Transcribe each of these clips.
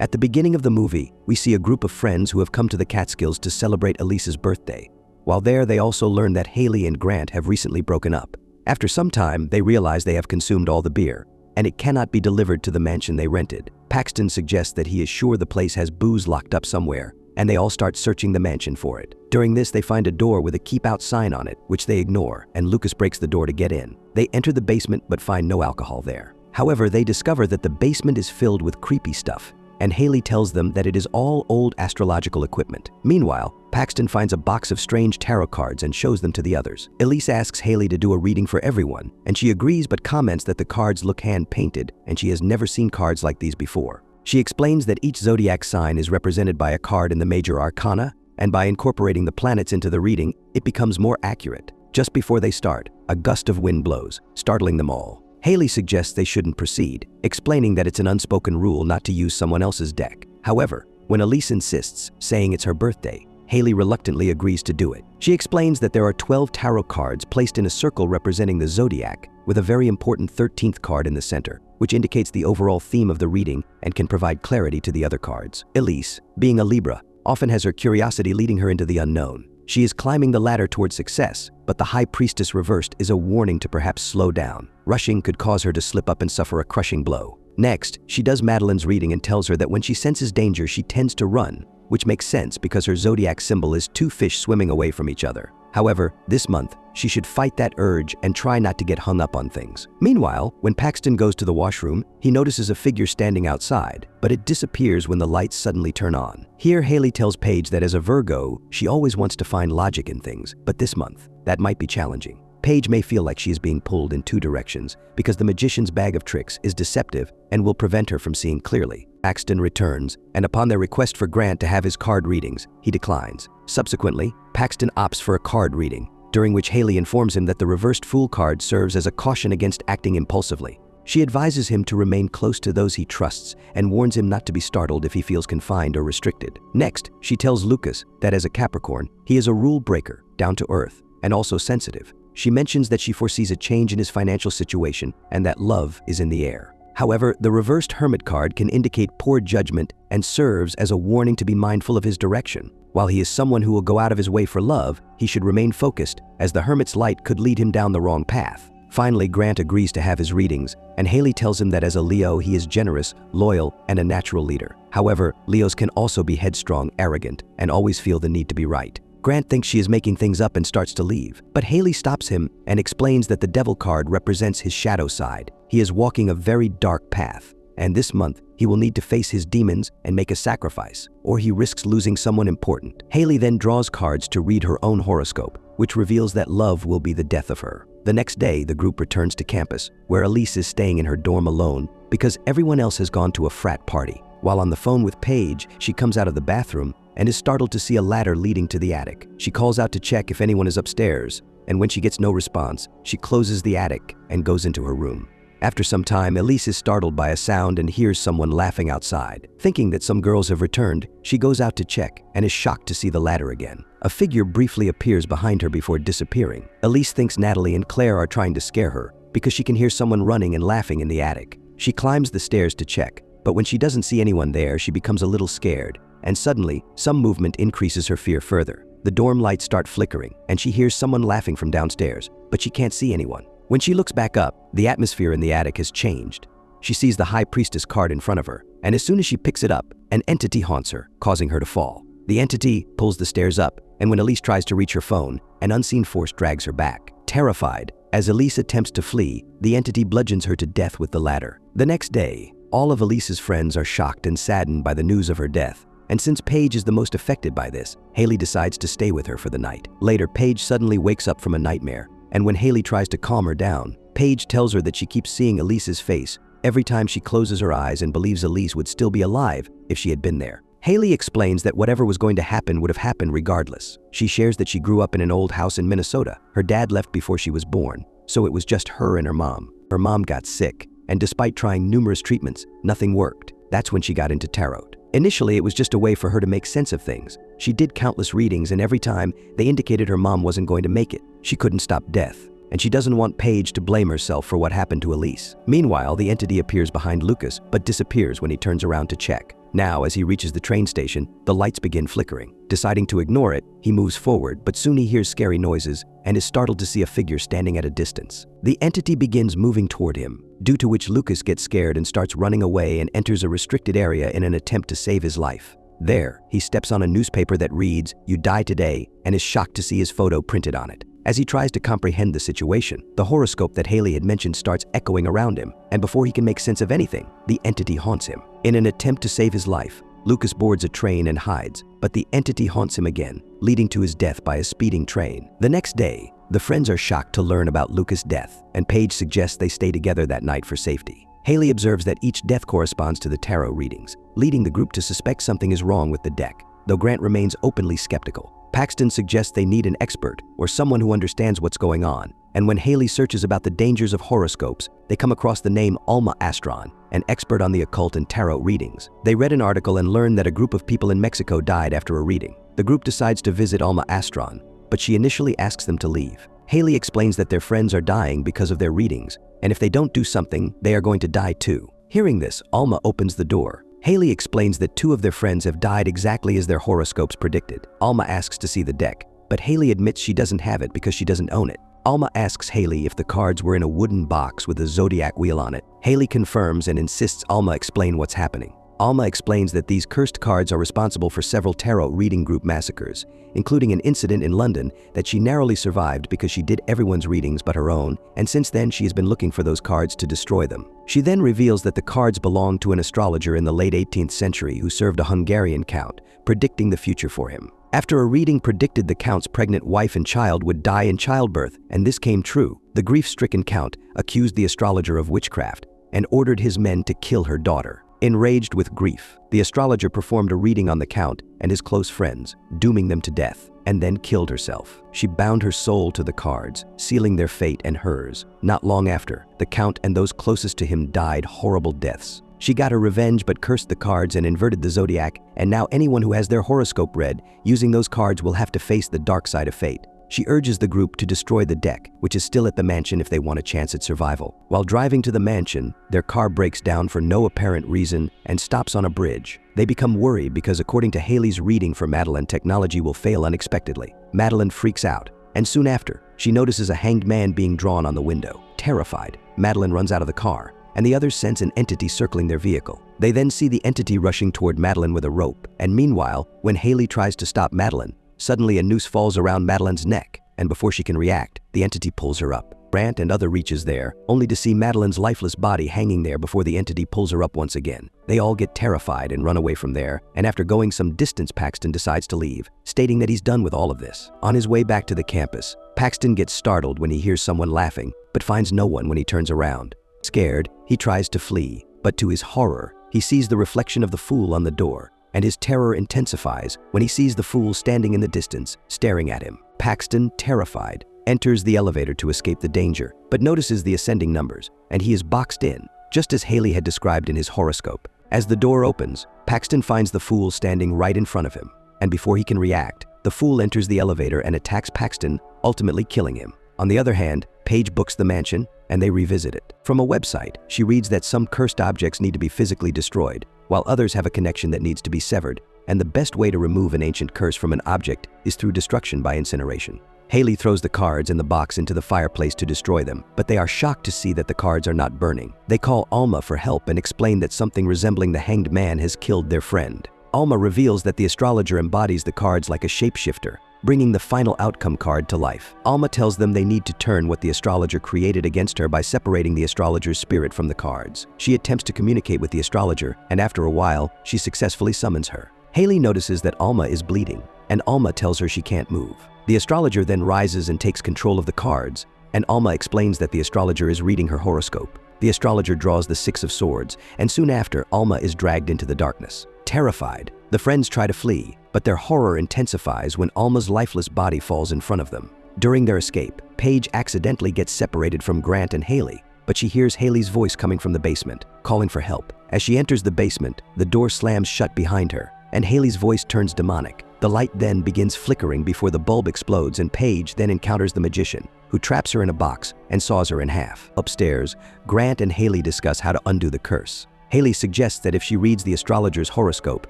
At the beginning of the movie, we see a group of friends who have come to the Catskills to celebrate Elise's birthday. While there, they also learn that Haley and Grant have recently broken up. After some time, they realize they have consumed all the beer, and it cannot be delivered to the mansion they rented. Paxton suggests that he is sure the place has booze locked up somewhere, and they all start searching the mansion for it. During this, they find a door with a keep out sign on it, which they ignore, and Lucas breaks the door to get in. They enter the basement but find no alcohol there. However, they discover that the basement is filled with creepy stuff, and Haley tells them that it is all old astrological equipment. Meanwhile, Paxton finds a box of strange tarot cards and shows them to the others. Elise asks Haley to do a reading for everyone, and she agrees but comments that the cards look hand-painted and she has never seen cards like these before. She explains that each zodiac sign is represented by a card in the major arcana, and by incorporating the planets into the reading, it becomes more accurate. Just before they start, a gust of wind blows, startling them all. Haley suggests they shouldn't proceed, explaining that it's an unspoken rule not to use someone else's deck. However, when Elise insists, saying it's her birthday, Haley reluctantly agrees to do it. She explains that there are 12 tarot cards placed in a circle representing the zodiac, with a very important 13th card in the center, which indicates the overall theme of the reading and can provide clarity to the other cards. Elise, being a Libra, often has her curiosity leading her into the unknown. She is climbing the ladder towards success, but the High Priestess reversed is a warning to perhaps slow down. Rushing could cause her to slip up and suffer a crushing blow. Next, she does Madeline's reading and tells her that when she senses danger, she tends to run, which makes sense because her zodiac symbol is two fish swimming away from each other. However, this month, she should fight that urge and try not to get hung up on things. Meanwhile, when Paxton goes to the washroom, he notices a figure standing outside, but it disappears when the lights suddenly turn on. Here, Haley tells Paige that as a Virgo, she always wants to find logic in things, but this month, that might be challenging. Paige may feel like she is being pulled in two directions because the magician's bag of tricks is deceptive and will prevent her from seeing clearly. Paxton returns, and upon their request for Grant to have his card readings, he declines. Subsequently, Paxton opts for a card reading, during which Haley informs him that the reversed Fool card serves as a caution against acting impulsively. She advises him to remain close to those he trusts and warns him not to be startled if he feels confined or restricted. Next, she tells Lucas that as a Capricorn, he is a rule breaker, down to earth, and also sensitive. She mentions that she foresees a change in his financial situation and that love is in the air. However, the reversed Hermit card can indicate poor judgment and serves as a warning to be mindful of his direction. While he is someone who will go out of his way for love, he should remain focused, as the Hermit's light could lead him down the wrong path. Finally, Grant agrees to have his readings, and Haley tells him that as a Leo, he is generous, loyal, and a natural leader. However, Leos can also be headstrong, arrogant, and always feel the need to be right. Grant thinks she is making things up and starts to leave, but Haley stops him and explains that the Devil card represents his shadow side. He is walking a very dark path, and this month, he will need to face his demons and make a sacrifice, or he risks losing someone important. Haley then draws cards to read her own horoscope, which reveals that love will be the death of her. The next day, the group returns to campus, where Elise is staying in her dorm alone because everyone else has gone to a frat party. While on the phone with Paige, she comes out of the bathroom and is startled to see a ladder leading to the attic. She calls out to check if anyone is upstairs, and when she gets no response, she closes the attic and goes into her room. After some time, Elise is startled by a sound and hears someone laughing outside. Thinking that some girls have returned, she goes out to check and is shocked to see the ladder again. A figure briefly appears behind her before disappearing. Elise thinks Natalie and Claire are trying to scare her because she can hear someone running and laughing in the attic. She climbs the stairs to check, but when she doesn't see anyone there, she becomes a little scared, and suddenly, some movement increases her fear further. The dorm lights start flickering, and she hears someone laughing from downstairs, but she can't see anyone. When she looks back up, the atmosphere in the attic has changed. She sees the High Priestess card in front of her, and as soon as she picks it up, an entity haunts her, causing her to fall. The entity pulls the stairs up, and when Elise tries to reach her phone, an unseen force drags her back. Terrified, as Elise attempts to flee, the entity bludgeons her to death with the ladder. The next day, all of Elise's friends are shocked and saddened by the news of her death. And since Paige is the most affected by this, Haley decides to stay with her for the night. Later, Paige suddenly wakes up from a nightmare, and when Haley tries to calm her down, Paige tells her that she keeps seeing Elise's face every time she closes her eyes and believes Elise would still be alive if she had been there. Haley explains that whatever was going to happen would have happened regardless. She shares that she grew up in an old house in Minnesota. Her dad left before she was born, so it was just her and her mom. Her mom got sick, and despite trying numerous treatments, nothing worked. That's when she got into tarot. Initially, it was just a way for her to make sense of things. She did countless readings, and every time, they indicated her mom wasn't going to make it. She couldn't stop death. and she doesn't want Paige to blame herself for what happened to Elise. Meanwhile, the entity appears behind Lucas, but disappears when he turns around to check. Now, as he reaches the train station, the lights begin flickering. Deciding to ignore it, he moves forward, but soon he hears scary noises and is startled to see a figure standing at a distance. The entity begins moving toward him, due to which Lucas gets scared and starts running away and enters a restricted area in an attempt to save his life. There, he steps on a newspaper that reads, "You die today," and is shocked to see his photo printed on it. As he tries to comprehend the situation, the horoscope that Haley had mentioned starts echoing around him, and before he can make sense of anything, the entity haunts him. In an attempt to save his life, Lucas boards a train and hides, but the entity haunts him again, leading to his death by a speeding train. The next day, the friends are shocked to learn about Lucas' death, and Paige suggests they stay together that night for safety. Haley observes that each death corresponds to the tarot readings, leading the group to suspect something is wrong with the deck, though Grant remains openly skeptical. Paxton suggests they need an expert or someone who understands what's going on, and when Haley searches about the dangers of horoscopes, they come across the name Alma Astron, an expert on the occult and tarot readings. They read an article and learn that a group of people in Mexico died after a reading. The group decides to visit Alma Astron, but she initially asks them to leave. Haley explains that their friends are dying because of their readings, and if they don't do something, they are going to die too. Hearing this, Alma opens the door. Haley explains that 2 of their friends have died exactly as their horoscopes predicted. Alma asks to see the deck, but Haley admits she doesn't have it because she doesn't own it. Alma asks Haley if the cards were in a wooden box with a zodiac wheel on it. Haley confirms and insists Alma explain what's happening. Alma explains that these cursed cards are responsible for several tarot reading group massacres, including an incident in London that she narrowly survived because she did everyone's readings but her own, and since then she has been looking for those cards to destroy them. She then reveals that the cards belong to an astrologer in the late 18th century who served a Hungarian count, predicting the future for him. After a reading predicted the count's pregnant wife and child would die in childbirth, and this came true, the grief-stricken count accused the astrologer of witchcraft and ordered his men to kill her daughter. Enraged with grief, the astrologer performed a reading on the count and his close friends, dooming them to death, and then killed herself. She bound her soul to the cards, sealing their fate and hers. Not long after, the count and those closest to him died horrible deaths. She got her revenge but cursed the cards and inverted the zodiac, and now anyone who has their horoscope read using those cards will have to face the dark side of fate. She urges the group to destroy the deck, which is still at the mansion if they want a chance at survival. While driving to the mansion, their car breaks down for no apparent reason and stops on a bridge. They become worried because according to Haley's reading for Madeline, technology will fail unexpectedly. Madeline freaks out, and soon after, she notices a hanged man being drawn on the window. Terrified, Madeline runs out of the car, and the others sense an entity circling their vehicle. They then see the entity rushing toward Madeline with a rope, and meanwhile, when Haley tries to stop Madeline, suddenly a noose falls around Madeline's neck, and before she can react, the entity pulls her up. Grant and other reaches there, only to see Madeline's lifeless body hanging there before the entity pulls her up once again. They all get terrified and run away from there, and after going some distance, Paxton decides to leave, stating that he's done with all of this. On his way back to the campus, Paxton gets startled when he hears someone laughing, but finds no one when he turns around. Scared, he tries to flee, but to his horror, he sees the reflection of the fool on the door, and his terror intensifies when he sees the fool standing in the distance, staring at him. Paxton, terrified, enters the elevator to escape the danger, but notices the ascending numbers, and he is boxed in, just as Haley had described in his horoscope. As the door opens, Paxton finds the fool standing right in front of him, and before he can react, the fool enters the elevator and attacks Paxton, ultimately killing him. On the other hand, Paige books the mansion, and they revisit it. From a website, she reads that some cursed objects need to be physically destroyed, while others have a connection that needs to be severed, and the best way to remove an ancient curse from an object is through destruction by incineration. Haley throws the cards in the box into the fireplace to destroy them, but they are shocked to see that the cards are not burning. They call Alma for help and explain that something resembling the hanged man has killed their friend. Alma reveals that the astrologer embodies the cards like a shapeshifter, bringing the final outcome card to life. Alma tells them they need to turn what the astrologer created against her by separating the astrologer's spirit from the cards. She attempts to communicate with the astrologer, and after a while, she successfully summons her. Haley notices that Alma is bleeding, and Alma tells her she can't move. The astrologer then rises and takes control of the cards, and Alma explains that the astrologer is reading her horoscope. The astrologer draws the 6 of Swords, and soon after, Alma is dragged into the darkness. Terrified, the friends try to flee, but their horror intensifies when Alma's lifeless body falls in front of them. During their escape, Paige accidentally gets separated from Grant and Haley, but she hears Haley's voice coming from the basement, calling for help. As she enters the basement, the door slams shut behind her, and Haley's voice turns demonic. The light then begins flickering before the bulb explodes, and Paige then encounters the magician, who traps her in a box and saws her in half. Upstairs, Grant and Haley discuss how to undo the curse. Haley suggests that if she reads the astrologer's horoscope,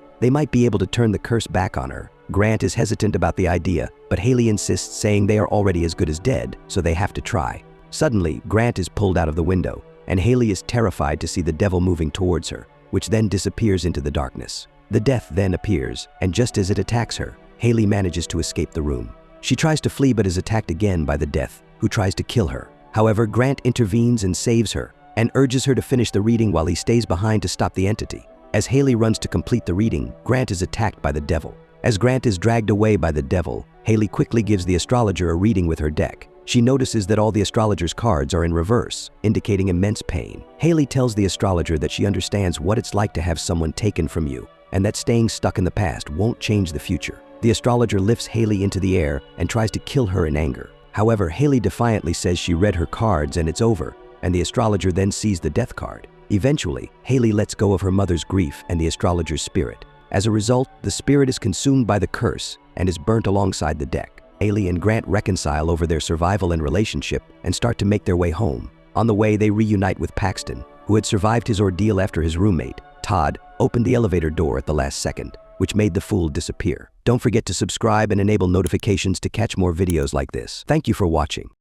they might be able to turn the curse back on her. Grant is hesitant about the idea, but Haley insists, saying they are already as good as dead, so they have to try. Suddenly, Grant is pulled out of the window, and Haley is terrified to see the devil moving towards her, which then disappears into the darkness. The death then appears, and just as it attacks her, Haley manages to escape the room. She tries to flee but is attacked again by the death, who tries to kill her. However, Grant intervenes and saves her, and urges her to finish the reading while he stays behind to stop the entity. As Haley runs to complete the reading, Grant is attacked by the devil. As Grant is dragged away by the devil, Haley quickly gives the astrologer a reading with her deck. She notices that all the astrologer's cards are in reverse, indicating immense pain. Haley tells the astrologer that she understands what it's like to have someone taken from you, and that staying stuck in the past won't change the future. The astrologer lifts Haley into the air and tries to kill her in anger. However, Haley defiantly says she read her cards and it's over, and the astrologer then sees the death card. Eventually, Haley lets go of her mother's grief and the astrologer's spirit. As a result, the spirit is consumed by the curse and is burnt alongside the deck. Haley and Grant reconcile over their survival and relationship and start to make their way home. On the way, they reunite with Paxton, who had survived his ordeal after his roommate, Todd, opened the elevator door at the last second, which made the fool disappear. Don't forget to subscribe and enable notifications to catch more videos like this. Thank you for watching.